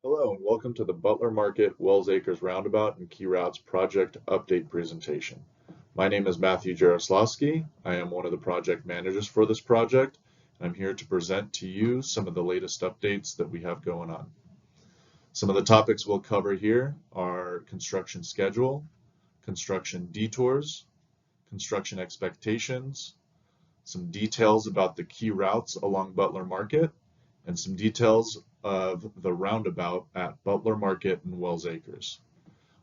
Hello and welcome to the Butler Market Wells Acres Roundabout and Key Routes Project Update presentation. My name is Matthew Jaroslawski. I am one of the project managers for this project, and I'm here to present to you some of the latest updates that we have going on. Some of the topics we'll cover here are construction schedule, construction detours, construction expectations, some details about the key routes along Butler Market, and some details of the roundabout at Butler Market and Wells Acres.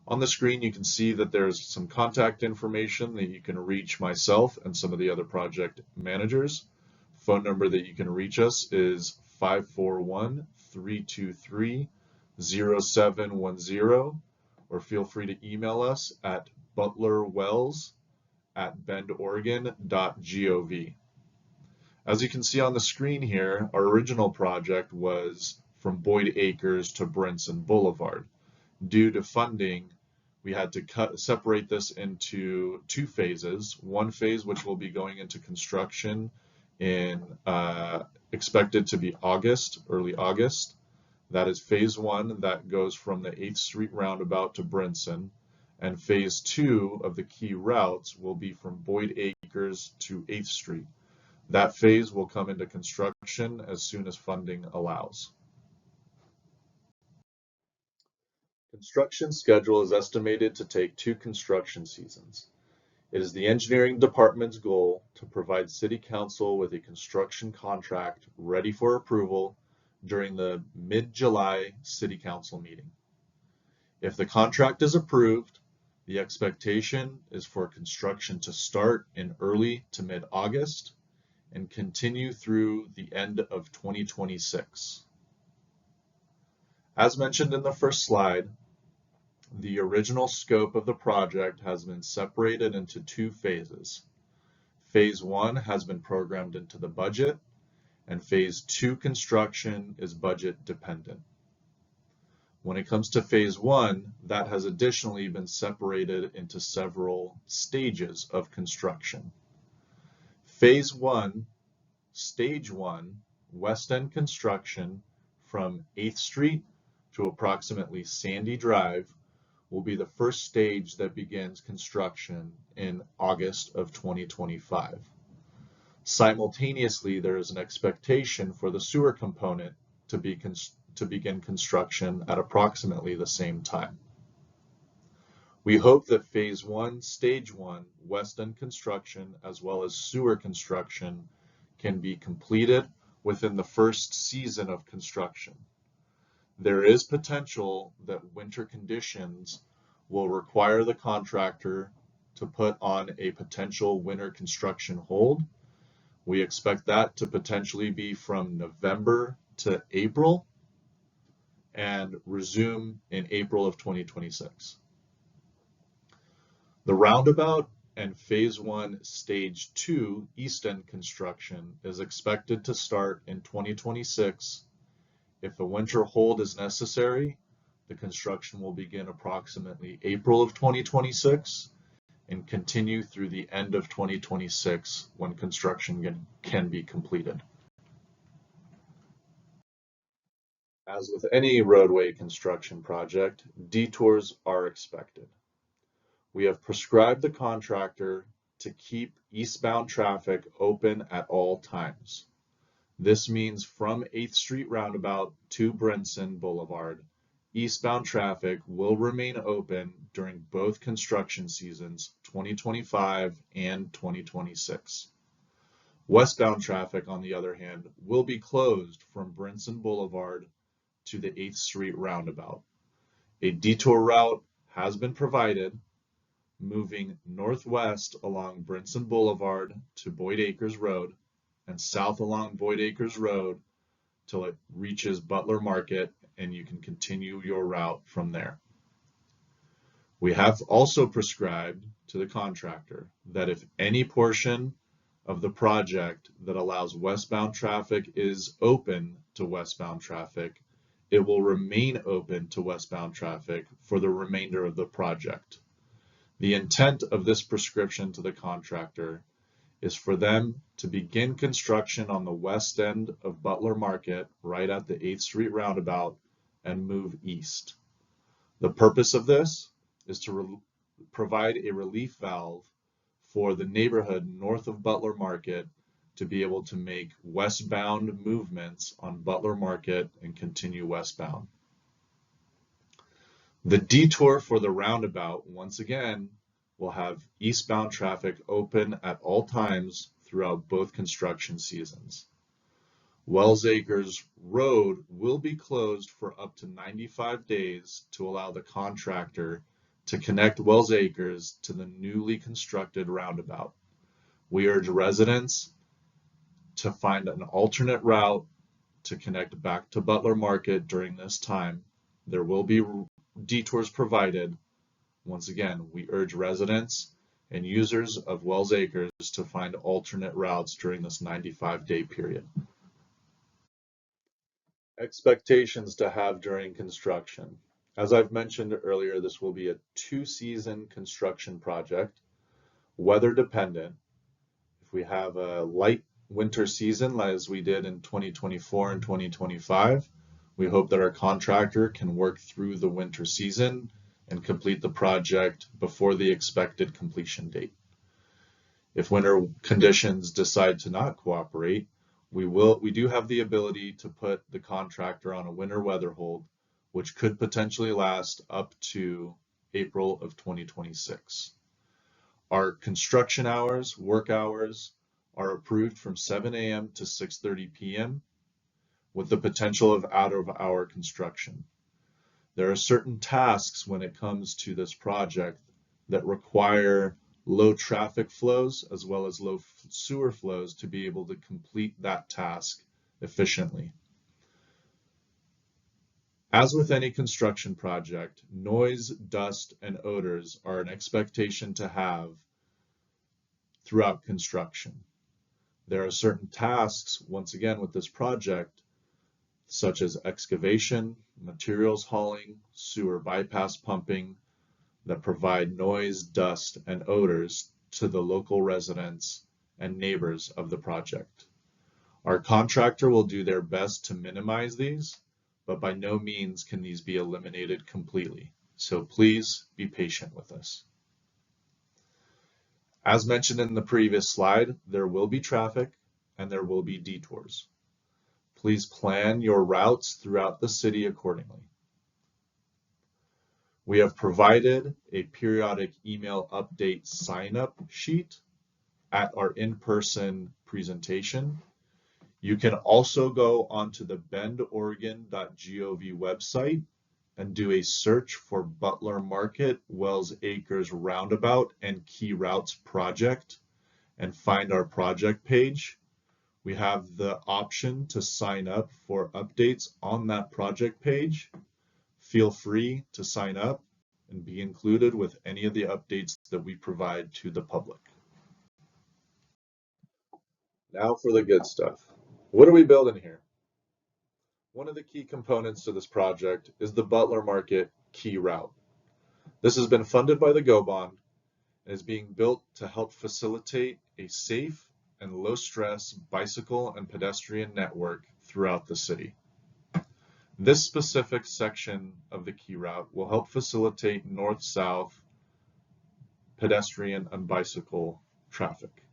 On the screen, you can see that there's some contact information that you can reach myself and some of the other project managers. Phone number that you can reach us is 541-323-0710, or feel free to email us at butler-wells@bendoregon.gov. As you can see on the screen here, our original project was from Boyd Acres to Brinson Boulevard. Due to funding, we had to separate this into two phases. One phase which will be going into construction in expected to be early August. That is phase one that goes from the 8th Street roundabout to Brinson, and phase two of the key routes will be from Boyd Acres to 8th Street. That phase will come into construction as soon as funding allows. Construction schedule is estimated to take 2 construction seasons. It is the engineering department's goal to provide City Council with a construction contract ready for approval during the mid-July City Council meeting. If the contract is approved, the expectation is for construction to start in early to mid-August and continue through the end of 2026. As mentioned in the first slide, the original scope of the project has been separated into 2 phases. Phase 1 has been programmed into the budget, and Phase 2 construction is budget dependent. When it comes to Phase 1, that has additionally been separated into several stages of construction. Phase 1, Stage 1, West End construction from 8th Street to approximately Sandy Drive will be the first stage that begins construction in August of 2025. Simultaneously, there is an expectation for the sewer component to begin construction at approximately the same time. We hope that Phase 1, Stage 1, West End construction, as well as sewer construction, can be completed within the first season of construction. There is potential that winter conditions will require the contractor to put on a potential winter construction hold. We expect that to potentially be from November to April and resume in April of 2026. The roundabout and Phase 1 Stage 2 East End construction is expected to start in 2026. If a winter hold is necessary, the construction will begin approximately April of 2026 and continue through the end of 2026 when construction can be completed. As with any roadway construction project, detours are expected. We have prescribed the contractor to keep eastbound traffic open at all times. This means from 8th Street roundabout to Brinson Boulevard, eastbound traffic will remain open during both construction seasons, 2025 and 2026. Westbound traffic, on the other hand, will be closed from Brinson Boulevard to the 8th Street roundabout. A detour route has been provided, moving northwest along Brinson Boulevard to Boyd Acres Road and south along Boyd Acres Road till it reaches Butler Market, and you can continue your route from there. We have also prescribed to the contractor that if any portion of the project that allows westbound traffic is open to westbound traffic, it will remain open to westbound traffic for the remainder of the project. The intent of this prescription to the contractor is for them to begin construction on the west end of Butler Market, right at the 8th Street roundabout, and move east. The purpose of this is to provide a relief valve for the neighborhood north of Butler Market to be able to make westbound movements on Butler Market and continue westbound. The detour for the roundabout, once again, will have eastbound traffic open at all times throughout both construction seasons. Wells Acres Road will be closed for up to 95 days to allow the contractor to connect Wells Acres to the newly constructed roundabout. We urge residents to find an alternate route to connect back to Butler Market during this time. There will be detours provided. Once again, we urge residents and users of Wells Acres to find alternate routes during this 95-day period. Expectations to have during construction. As I've mentioned earlier, this will be a 2-season construction project, weather dependent. If we have a light winter season as we did in 2024 and 2025, we hope that our contractor can work through the winter season and complete the project before the expected completion date. If winter conditions decide to not cooperate, we do have the ability to put the contractor on a winter weather hold, which could potentially last up to April of 2026. Our construction hours, work hours, are approved from 7 a.m. to 6:30 p.m. with the potential of out-of-hour construction. There are certain tasks when it comes to this project that require low traffic flows as well as low sewer flows to be able to complete that task efficiently. As with any construction project, noise, dust, and odors are an expectation to have throughout construction. There are certain tasks, once again, with this project, such as excavation, materials hauling, sewer bypass pumping, that provide noise, dust, and odors to the local residents and neighbors of the project. Our contractor will do their best to minimize these, but by no means can these be eliminated completely. So please be patient with us. As mentioned in the previous slide, there will be traffic and there will be detours. Please plan your routes throughout the city accordingly. We have provided a periodic email update sign-up sheet at our in-person presentation. You can also go onto the bendoregon.gov website and do a search for Butler Market, Wells Acres Roundabout, and Key Routes project and find our project page. We have the option to sign up for updates on that project page. Feel free to sign up and be included with any of the updates that we provide to the public. Now for the good stuff. What are we building here? One of the key components to this project is the Butler Market Key Route. This has been funded by the GO Bond and is being built to help facilitate a safe and low-stress bicycle and pedestrian network throughout the city. This specific section of the Key Route will help facilitate north-south pedestrian and bicycle traffic.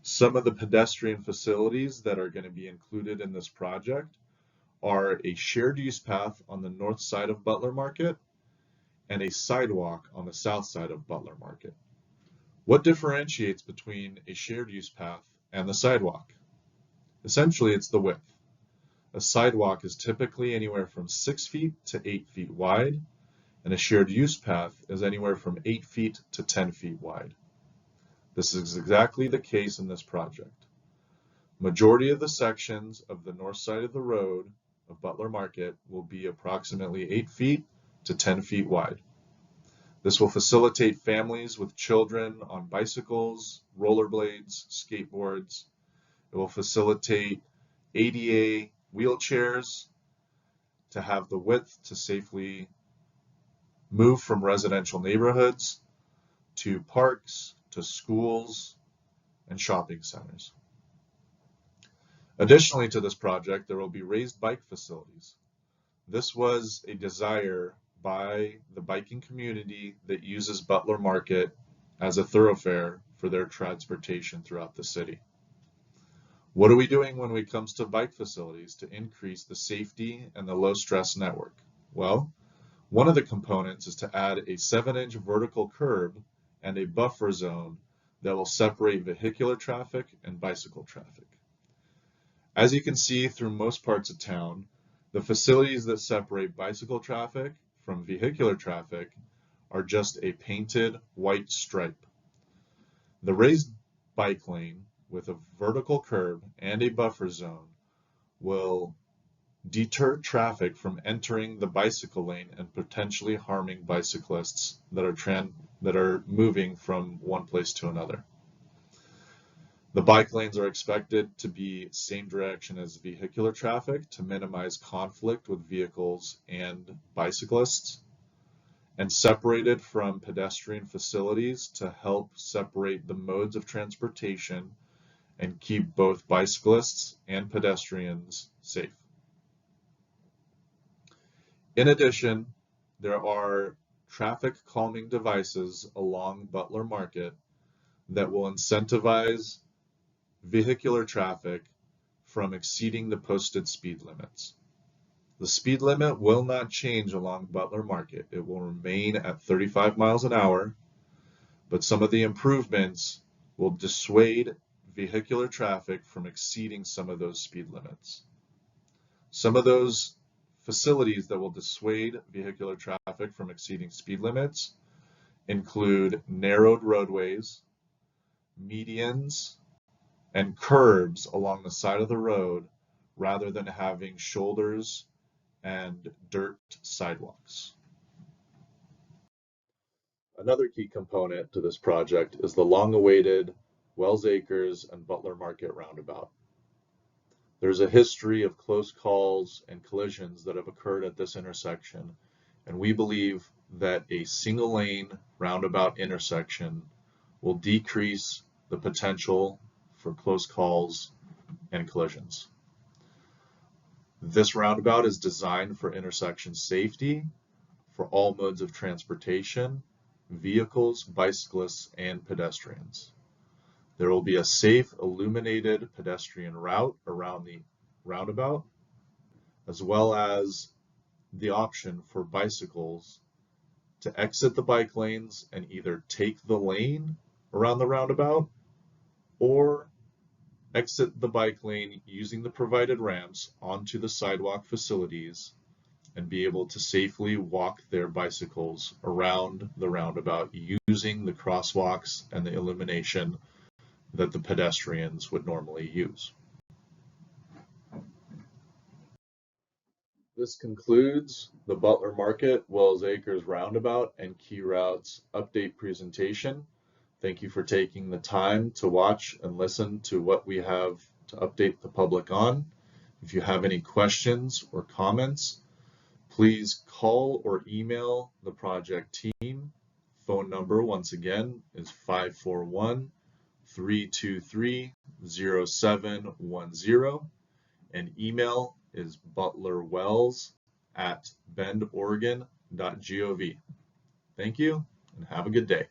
Some of the pedestrian facilities that are going to be included in this project are a shared use path on the north side of Butler Market and a sidewalk on the south side of Butler Market. What differentiates between a shared use path and the sidewalk? Essentially, it's the width. A sidewalk is typically anywhere from 6 feet to 8 feet wide, and a shared use path is anywhere from 8 feet to 10 feet wide. This is exactly the case in this project. Majority of the sections of the north side of the road of Butler Market will be approximately 8 feet to 10 feet wide. This will facilitate families with children on bicycles, rollerblades, skateboards. It will facilitate ADA wheelchairs to have the width to safely move from residential neighborhoods to parks, to schools, and shopping centers. Additionally to this project, there will be raised bike facilities. This was a desire by the biking community that uses Butler Market as a thoroughfare for their transportation throughout the city. What are we doing when it comes to bike facilities to increase the safety and the low stress network? Well, one of the components is to add a 7-inch vertical curb and a buffer zone that will separate vehicular traffic and bicycle traffic. As you can see through most parts of town, the facilities that separate bicycle traffic from vehicular traffic are just a painted white stripe. The raised bike lane with a vertical curb and a buffer zone will deter traffic from entering the bicycle lane and potentially harming bicyclists that are moving from one place to another. The bike lanes are expected to be same direction as vehicular traffic to minimize conflict with vehicles and bicyclists, and separated from pedestrian facilities to help separate the modes of transportation and keep both bicyclists and pedestrians safe. In addition, there are traffic calming devices along Butler Market that will incentivize vehicular traffic from exceeding the posted speed limits. The speed limit will not change along Butler Market. It will remain at 35 miles an hour, but some of the improvements will dissuade vehicular traffic from exceeding some of those speed limits. Some of those facilities that will dissuade vehicular traffic from exceeding speed limits include narrowed roadways, medians, and curbs along the side of the road rather than having shoulders and dirt sidewalks. Another key component to this project is the long-awaited Wells Acres and Butler Market roundabout. There's a history of close calls and collisions that have occurred at this intersection, and we believe that a single lane roundabout intersection will decrease the potential for close calls and collisions. This roundabout is designed for intersection safety for all modes of transportation, vehicles, bicyclists, and pedestrians. There will be a safe, illuminated pedestrian route around the roundabout, as well as the option for bicycles to exit the bike lanes and either take the lane around the roundabout or exit the bike lane using the provided ramps onto the sidewalk facilities and be able to safely walk their bicycles around the roundabout using the crosswalks and the illumination that the pedestrians would normally use. This concludes the Butler Market Wells Acres Roundabout and Key Routes update presentation. Thank you for taking the time to watch and listen to what we have to update the public on. If you have any questions or comments, please call or email the project team. Phone number, once again, is 541-323-0710, and email is butler-wells@bendoregon.gov. Thank you and have a good day.